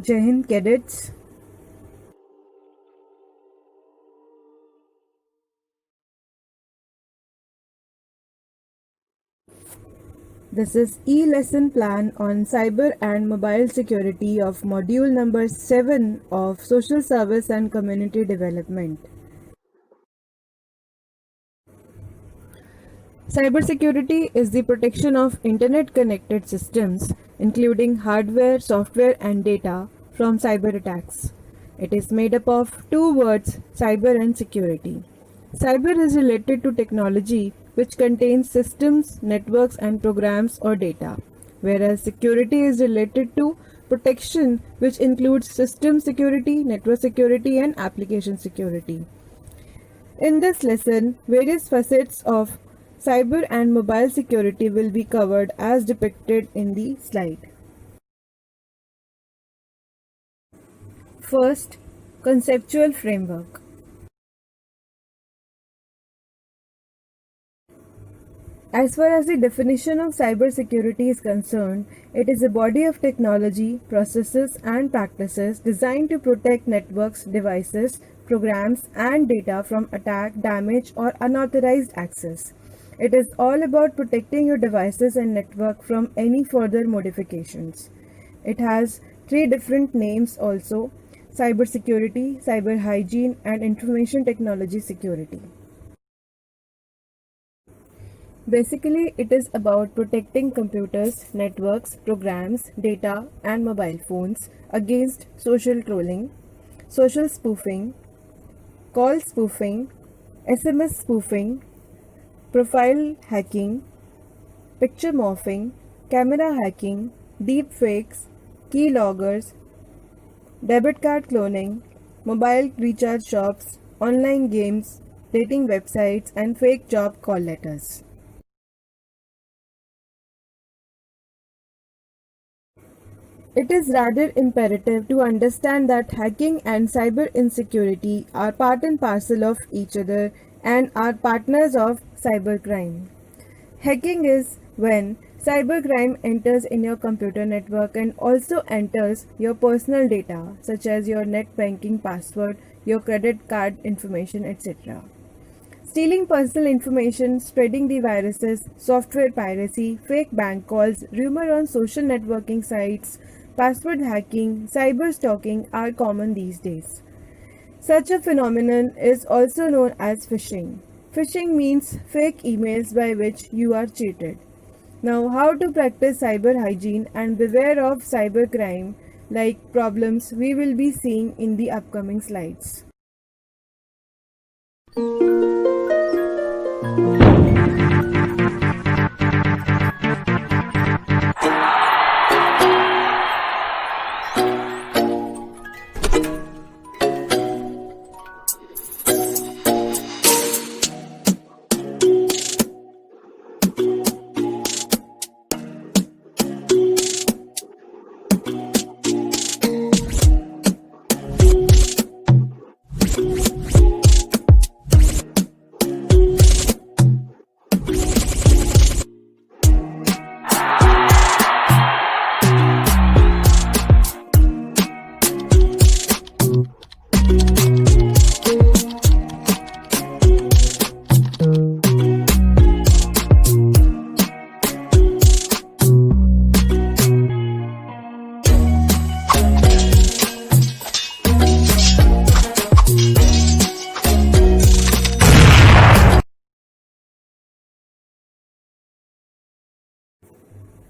Jai Hind cadets. This is e-lesson plan on cyber and mobile security of module number 7 of Social Service and Community Development. Cybersecurity is the protection of internet-connected systems, including hardware, software, and data, from cyber attacks. It is made up of two words, cyber and security. Cyber is related to technology which contains systems, networks, and programs or data, whereas security is related to protection which includes system security, network security, and application security. In this lesson, various facets of cyber and mobile security will be covered as depicted in the slide. First, conceptual framework. As far as the definition of cybersecurity is concerned, it is a body of technology, processes, and practices designed to protect networks, devices, programs, and data from attack, damage, or unauthorized access. It is all about protecting your devices and network from any further modifications. It has three different names also: cybersecurity, cyber hygiene, and information technology security. Basically, it is about protecting computers, networks, programs, data, and mobile phones against social trolling, social spoofing, call spoofing, SMS spoofing, profile hacking, picture morphing, camera hacking, deep fakes, keyloggers, debit card cloning, mobile recharge shops, online games, dating websites, and fake job call letters. It is rather imperative to understand that hacking and cyber insecurity are part and parcel of each other and are partners of cybercrime. Hacking is when cybercrime enters in your computer network and also enters your personal data, such as your net banking password, your credit card information, etc. Stealing personal information, spreading the viruses, software piracy, fake bank calls, rumor on social networking sites, password hacking, cyber stalking are common these days. Such a phenomenon is also known as phishing. Phishing means fake emails by which you are cheated. Now, how to practice cyber hygiene and beware of cybercrime like problems we will be seeing in the upcoming slides.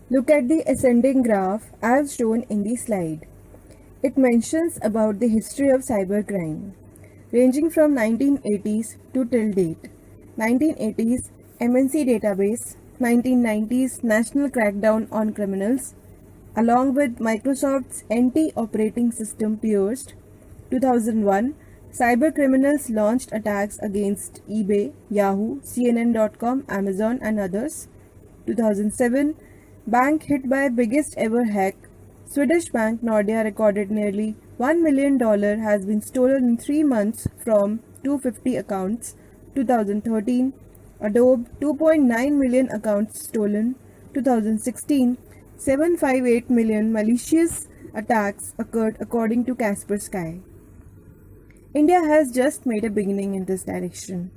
Look at the ascending graph as shown in the slide. It mentions about the history of cybercrime, ranging from 1980s to till date. 1980s MNC database, 1990s National Crackdown on Criminals, along with Microsoft's NT operating system Pierced. 2001 cybercriminals launched attacks against eBay, Yahoo, CNN.com, Amazon, and others. 2007 bank hit by biggest ever hack. Swedish bank Nordea recorded nearly $1 million has been stolen in 3 months from 250 accounts. 2013 Adobe 2.9 million accounts stolen. 2016 758 million malicious attacks occurred according to Kaspersky. India has just made a beginning in this direction.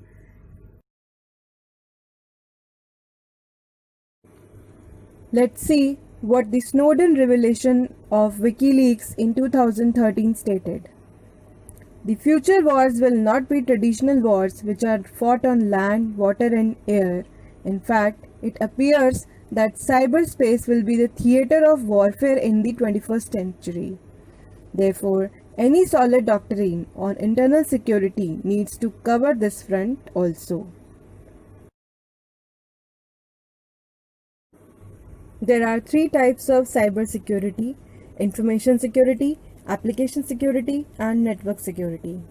Let's see what the Snowden revelation of WikiLeaks in 2013 stated. The future wars will not be traditional wars which are fought on land, water and air. In fact, it appears that cyberspace will be the theater of warfare in the 21st century. Therefore, any solid doctrine on internal security needs to cover this front also. There are three types of cybersecurity: information security, application security, and network security.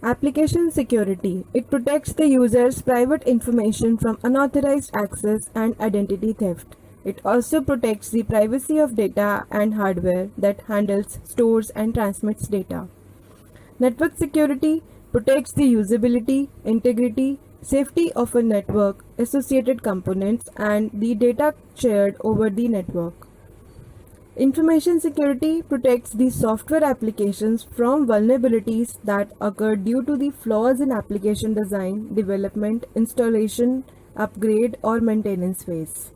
Application security. It protects the user's private information from unauthorized access and identity theft. It also protects the privacy of data and hardware that handles, stores, and transmits data. Network security protects the usability, integrity, safety of a network, associated components, and the data shared over the network. Information security protects the software applications from vulnerabilities that occur due to the flaws in application design, development, installation, upgrade, or maintenance phase.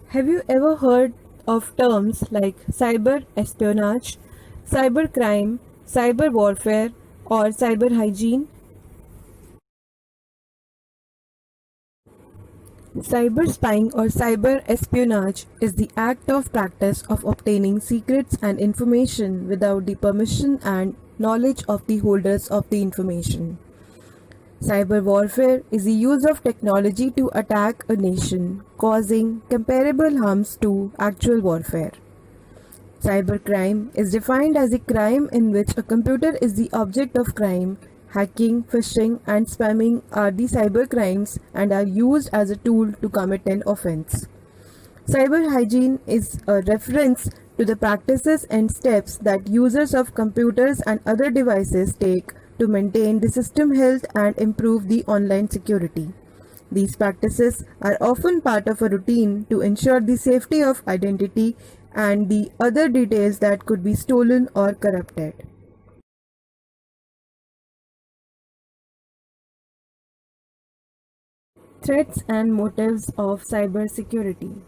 Have you ever heard of terms like cyber espionage, cyber crime, cyber warfare, or cyber hygiene? Cyber spying or cyber espionage is the act of practice of obtaining secrets and information without the permission and knowledge of the holders of the information. Cyber warfare is the use of technology to attack a nation, causing comparable harms to actual warfare. Cybercrime is defined as a crime in which a computer is the object of crime. Hacking, phishing, and spamming are the cybercrimes and are used as a tool to commit an offense. Cyber hygiene is a reference to the practices and steps that users of computers and other devices take to maintain the system health and improve the online security. These practices are often part of a routine to ensure the safety of identity and the other details that could be stolen or corrupted. Threats and motives of cybersecurity.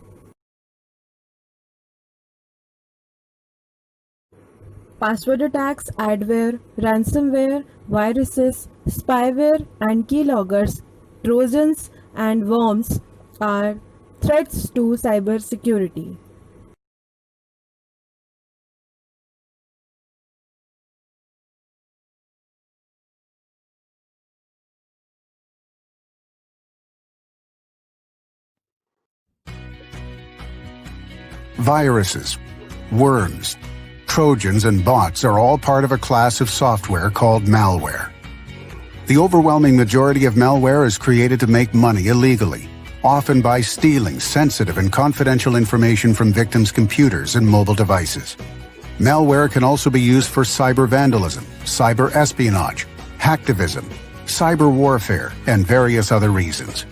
Password attacks, adware, ransomware, viruses, spyware, and keyloggers, trojans, and worms are threats to cybersecurity. Viruses, worms, trojans, and bots are all part of a class of software called malware. The overwhelming majority of malware is created to make money illegally, often by stealing sensitive and confidential information from victims' computers and mobile devices. Malware can also be used for cyber vandalism, cyber espionage, hacktivism, cyber warfare, and various other reasons.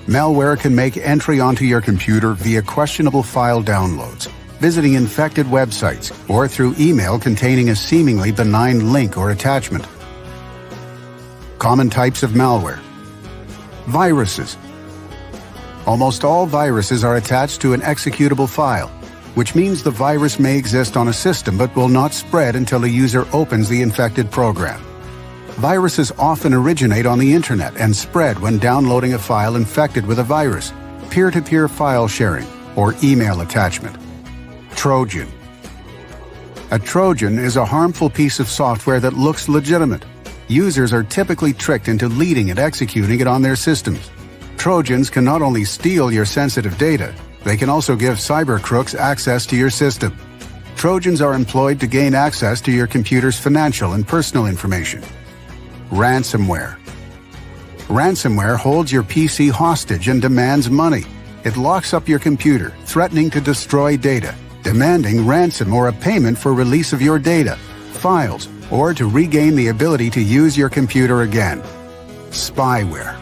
Malware can make entry onto your computer via questionable file downloads, visiting infected websites, or through email containing a seemingly benign link or attachment. Common types of malware. Viruses. Almost all viruses are attached to an executable file, which means the virus may exist on a system but will not spread until a user opens the infected program. Viruses often originate on the internet and spread when downloading a file infected with a virus, peer-to-peer file sharing, or email attachment. Trojan. A Trojan is a harmful piece of software that looks legitimate. Users are typically tricked into leading and executing it on their systems. Trojans can not only steal your sensitive data, they can also give cyber crooks access to your system. Trojans are employed to gain access to your computer's financial and personal information. Ransomware. Ransomware holds your PC hostage and demands money. It locks up your computer, threatening to destroy data, demanding ransom or a payment for release of your data, files, or to regain the ability to use your computer again. Spyware.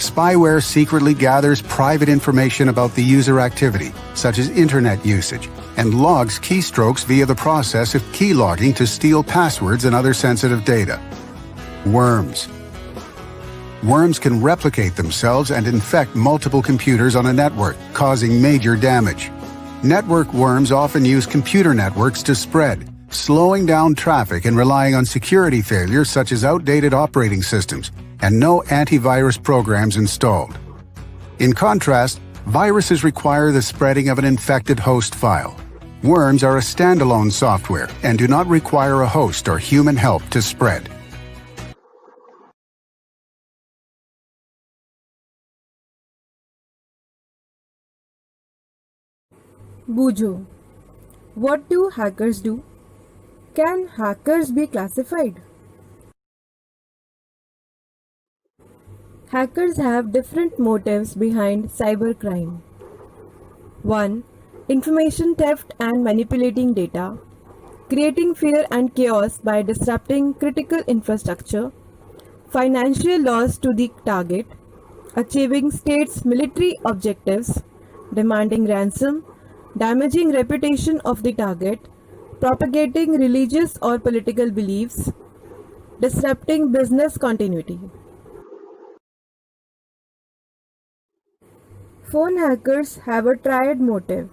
Spyware secretly gathers private information about the user activity, such as internet usage, and logs keystrokes via the process of keylogging to steal passwords and other sensitive data. Worms. Worms can replicate themselves and infect multiple computers on a network, causing major damage. Network worms often use computer networks to spread, slowing down traffic and relying on security failures such as outdated operating systems and no antivirus programs installed. In contrast, viruses require the spreading of an infected host file. Worms are a standalone software and do not require a host or human help to spread. Bujo. What do hackers do? Can hackers be classified? Hackers have different motives behind cybercrime. 1. Information theft and manipulating data. Creating fear and chaos by disrupting critical infrastructure. Financial loss to the target. Achieving states' military objectives. Demanding ransom. Damaging reputation of the target. Propagating religious or political beliefs. Disrupting business continuity. Phone hackers have a triad motive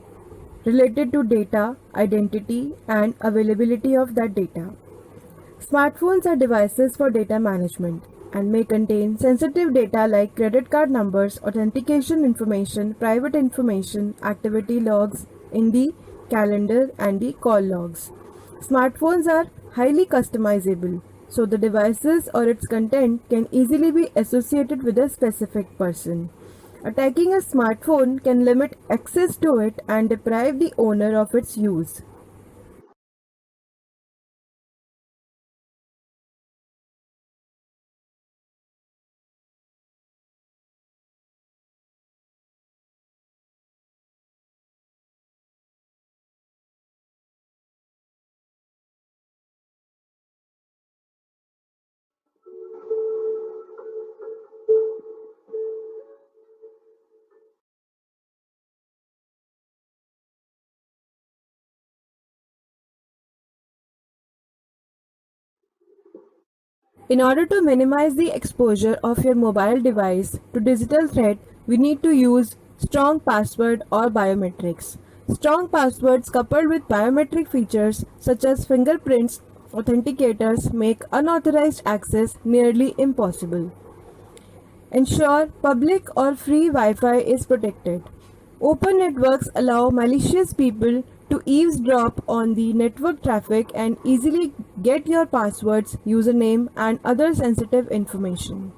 related to data, identity, and availability of that data. Smartphones are devices for data management and may contain sensitive data like credit card numbers, authentication information, private information, activity logs in the calendar, and the call logs. Smartphones are highly customizable, so the devices or its content can easily be associated with a specific person. Attacking a smartphone can limit access to it and deprive the owner of its use. In order to minimize the exposure of your mobile device to digital threat, we need to use strong password or biometrics. Strong passwords coupled with biometric features such as fingerprints authenticators make unauthorized access nearly impossible. Ensure public or free Wi-Fi is protected. Open networks allow malicious people to eavesdrop on the network traffic and easily get your passwords, username, and other sensitive information.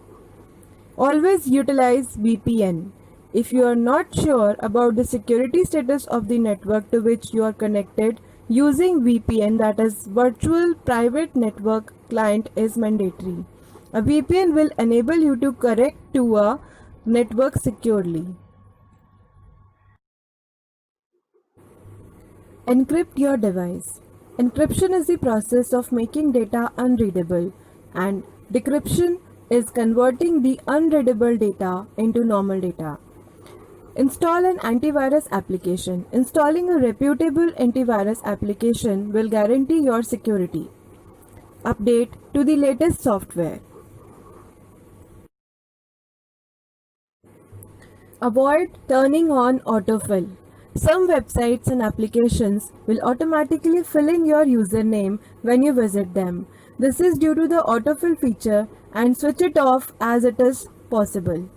Always utilize VPN. If you are not sure about the security status of the network to which you are connected, using VPN, that is Virtual Private Network Client, is mandatory. A VPN will enable you to connect to a network securely. Encrypt your device. Encryption is the process of making data unreadable, and decryption is converting the unreadable data into normal data. Install an antivirus application. Installing a reputable antivirus application will guarantee your security. Update to the latest software. Avoid turning on autofill. Some websites and applications will automatically fill in your username when you visit them. This is due to the autofill feature, and switch it off as it is possible.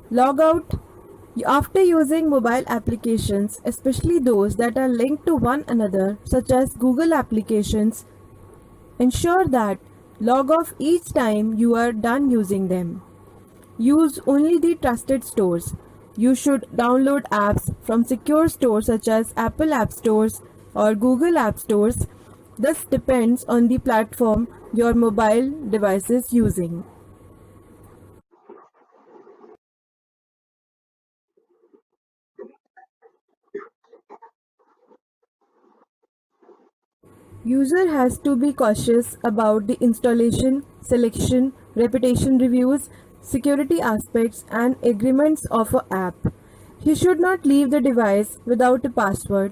Log out after using mobile applications, especially those that are linked to one another, such as Google applications. Ensure that log off each time you are done using them. Use only the trusted stores. You should download apps from secure stores such as Apple App Stores or Google App Stores. This depends on the platform your mobile device is using. User has to be cautious about the installation, selection, reputation reviews, security aspects and agreements of an app. He should not leave the device without a password.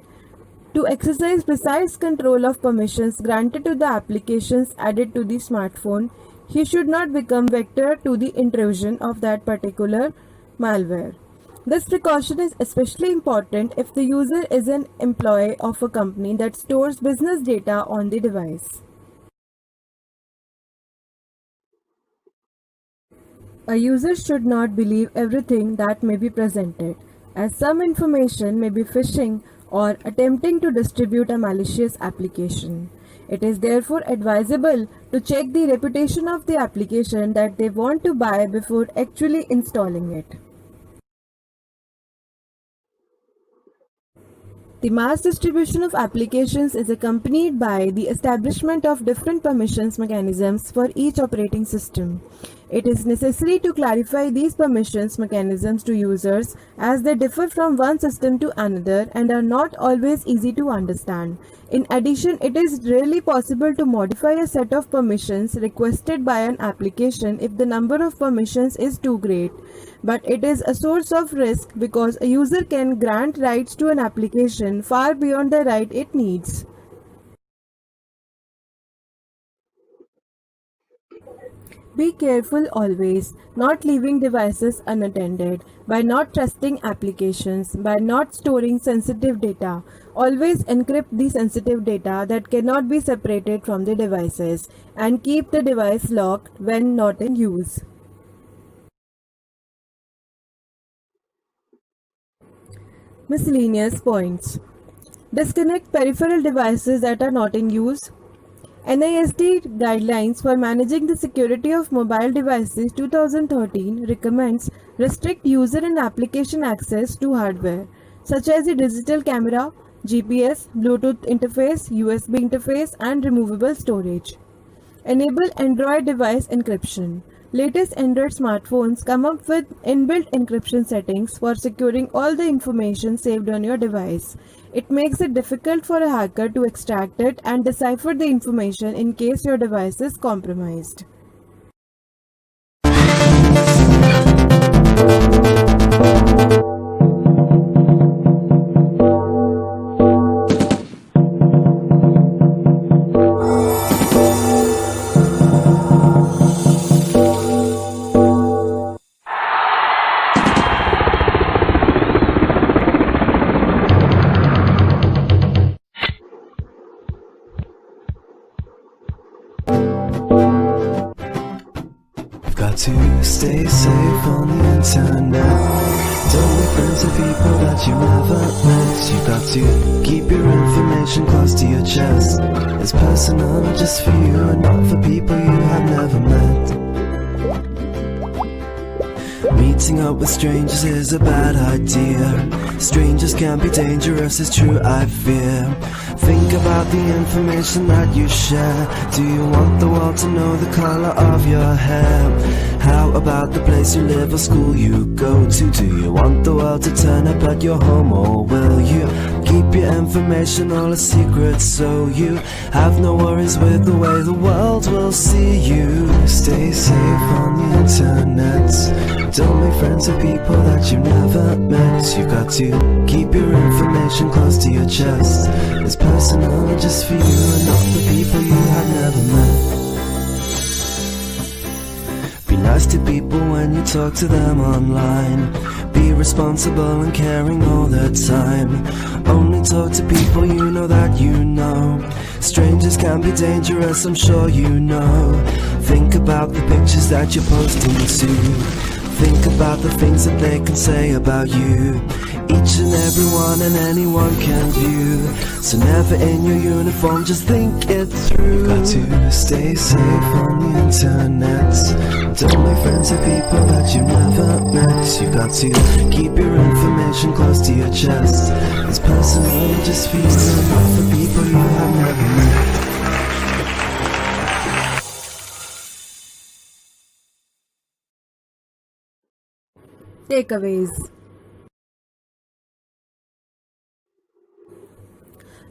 To exercise precise control of permissions granted to the applications added to the smartphone, he should not become vector to the intrusion of that particular malware. This precaution is especially important if the user is an employee of a company that stores business data on the device. A user should not believe everything that may be presented, as some information may be phishing or attempting to distribute a malicious application. It is therefore advisable to check the reputation of the application that they want to buy before actually installing it. The mass distribution of applications is accompanied by the establishment of different permissions mechanisms for each operating system. It is necessary to clarify these permissions mechanisms to users as they differ from one system to another and are not always easy to understand. In addition, it is rarely possible to modify a set of permissions requested by an application if the number of permissions is too great. But it is a source of risk because a user can grant rights to an application far beyond the right it needs. Be careful always, not leaving devices unattended, by not trusting applications, by not storing sensitive data. Always encrypt the sensitive data that cannot be separated from the devices and keep the device locked when not in use. Miscellaneous points. Disconnect peripheral devices that are not in use. NIST Guidelines for Managing the Security of Mobile Devices 2013 recommends restrict user and application access to hardware such as the digital camera, GPS, Bluetooth interface, USB interface and removable storage. Enable Android device encryption. Latest Android smartphones come up with inbuilt encryption settings for securing all the information saved on your device. It makes it difficult for a hacker to extract it and decipher the information in case your device is compromised. Got to stay safe on the internet. Don't make friends with people that you never met. You got to keep your information close to your chest. It's personal just for you and not for people you have never met. Meeting up with strangers is a bad idea. Strangers can be dangerous, it's true, I fear. Think about the information that you share. Do you want the world to know the color of your hair? How about the place you live or school you go to? Do you want the world to turn up at your home, or will you keep your information all a secret so you have no worries with the way the world will see you? Stay safe on the internet. Don't make friends with people that you never met. You got to keep your information close to your chest. It's personal just for you and not the people you have never met. Be nice to people when you talk to them online. Be responsible and caring all the time. Only talk to people you know that you know. Strangers can be dangerous, I'm sure you know. Think about the pictures that you're posting to. Think about the things that they can say about you. Each and everyone and anyone can view. So never in your uniform, just think it through. You got to stay safe on the internet. Don't make friends with people that you never met. You got to keep your information close to your chest. It's personal just for you and not for people you have never met. Takeaways.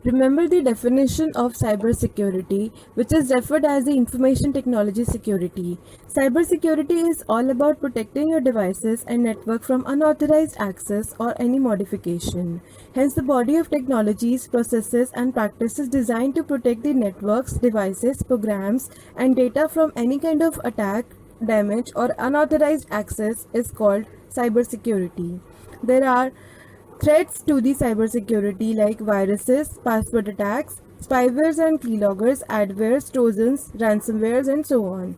Remember the definition of cybersecurity, which is referred as the information technology security. Cybersecurity is all about protecting your devices and network from unauthorized access or any modification. Hence, the body of technologies, processes, and practices designed to protect the networks, devices, programs, and data from any kind of attack, damage, or unauthorized access is called cybersecurity. There are threats to the cybersecurity like viruses, password attacks, spywares and keyloggers, adwares, trojans, ransomwares, and so on.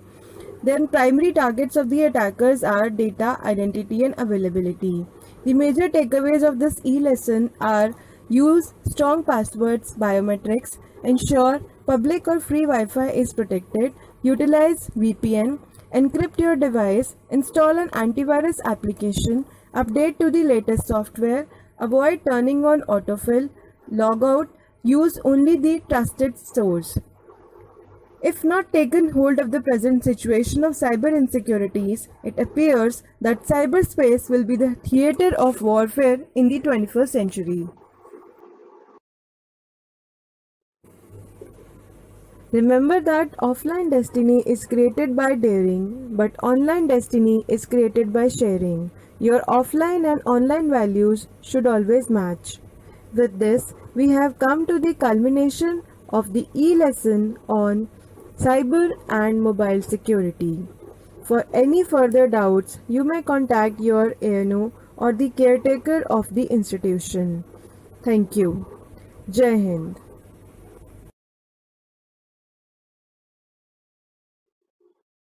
Then primary targets of the attackers are data, identity, and availability. The major takeaways of this e-lesson are: use strong passwords, biometrics, ensure public or free Wi-Fi is protected, utilize VPN, encrypt your device, install an antivirus application, update to the latest software, avoid turning on autofill, log out, use only the trusted source. If not taken hold of the present situation of cyber insecurities, it appears that cyberspace will be the theater of warfare in the 21st century. Remember that offline destiny is created by daring, but online destiny is created by sharing. Your offline and online values should always match. With this, we have come to the culmination of the e-lesson on cyber and mobile security. For any further doubts, you may contact your ANO or the caretaker of the institution. Thank you. Jai Hind.